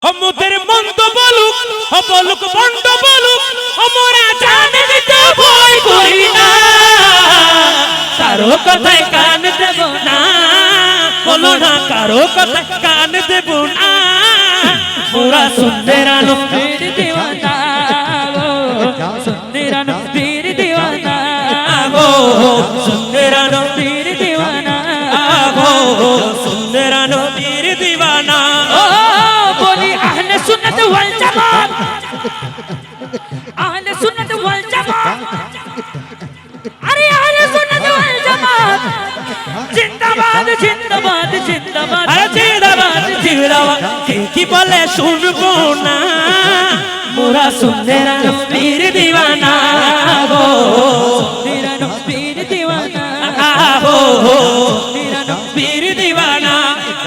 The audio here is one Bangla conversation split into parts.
আমাদের মন্দ বলুক বলুক বন্ড বলুক আমরা জানে দিতে ভয় করি না, কারো কথায় কান দেব না, বলো না কারো কথায় কান দেব না। মোরা সুন্দেরা নবীর দিওয়ানা গো, সুন্দেরা নবীর দিওয়ানা গো, সুন্দেরা নবীর দিওয়ানা গো, সুন্দেরা নবীর দিওয়ানা। বলি আহলে সুন্নাত ওয়াল জামাত, আহলে সুন্নাত ওয়াল জামাত, আরে আহলে সুন্নাত ওয়াল জামাত জিন্দাবাদ জিন্দাবাদ জিন্দাবাদ, আরে জিন্দাবাদ জিন্দাবাদ। কি বলে শুনবো না, মোরা সুন্দেরা নবীর দিওয়ানা গো, সুন্দেরা নবীর দিওয়ানা গো, সুন্দেরা নবীর দিওয়ানা।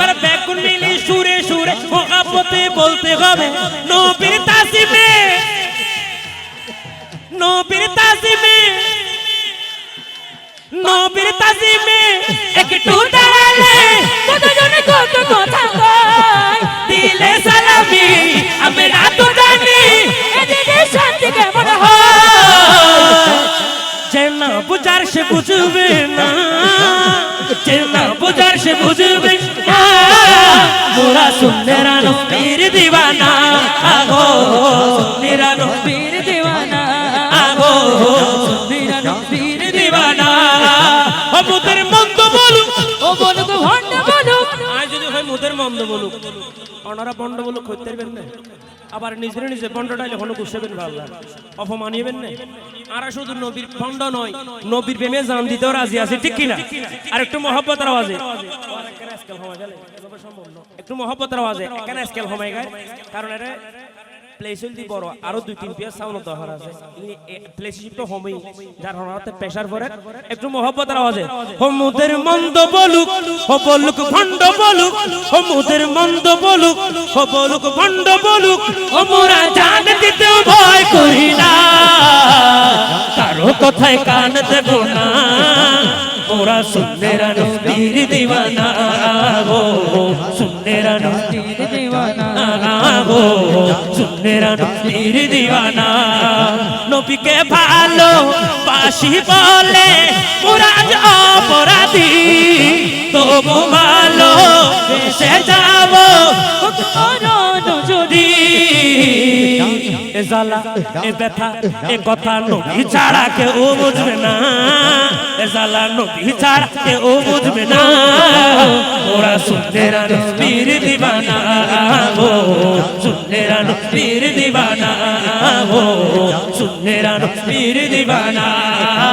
আর বেকুন মিলি সুরে সুরে মোহাব্বতে বলতে হবে নবীর তাসিমে, নবীর তাসিমে, নবীর তাসিমে একটু দাঁড়ালে কতজনে কত কথা কয়, দিলে সালামি আমরা তো জানি এদিকে শান্তি কেমন হয়। যে না বুঝার সে বুঝবে না, যে না বুঝার সে বুঝবে না। মোরা সুন্দেরা নবীর দিওয়ানা আগো, সুন্দেরা নবীর দিওয়ানা আগো, সুন্দেরা নবীর দিওয়ানা। মুদের মন্দ বলুক ও বলুক ভণ্ড বলুক, আজ যদি হয় মুদের মন্দ বলুক ওনারা বন্ড বলুক হইতে পারবেন না, আবার নিজের নিজে বন্ডটাইলে হলো গুছাবেন ভাল্লা অপমানিবেন না। আর শুধু নবীর বন্ড নয়, নবীর প্রেমে জান দিতেও রাজি আছে, ঠিক কিনা? আর একটু মহব্বতের আওয়াজে একটু মহব্বতের আওয়াজে এখানে স্কেল কমাই গায়, কারণ এটা প্লেসিল দি বড় আরো দুই তিন পিয়া সাউন্ড দরকার আছে, প্লেসিল তো হোমই যার হনাতে প্রেসার পড়ে। একটু মহব্বতের আওয়াজে মুদের মন্দ বলুক বলুক ভণ্ড বলুক, মুদের মন্দ বলুক বলুক ভণ্ড বলুক, মোরা জান দিতেও ভয় করি না, কারো কথায় কান দেব না। মোরা সুন্দেরা নবীর দিওয়ানা গো, সুন্দেরা নবীর দিওয়ানা গো, সুন্দেরা নবীর দিওয়ানা। নবীকে ভালো বাসি বলে মোরা অপরাধী, তবু ভালো সে যাব যদি। এ জ্বালা এ ব্যথা এ কথা নবী ছাড়া কেউ বুঝবে না, এ জ্বালা নবী ছাড়া কেউ বুঝবে না। ওরা সুন্দেরা নবীর দিওয়ানা গো, সুন্দেরা নবীর দিওয়ানা গো, সুন্দেরা নবীর দিওয়ানা।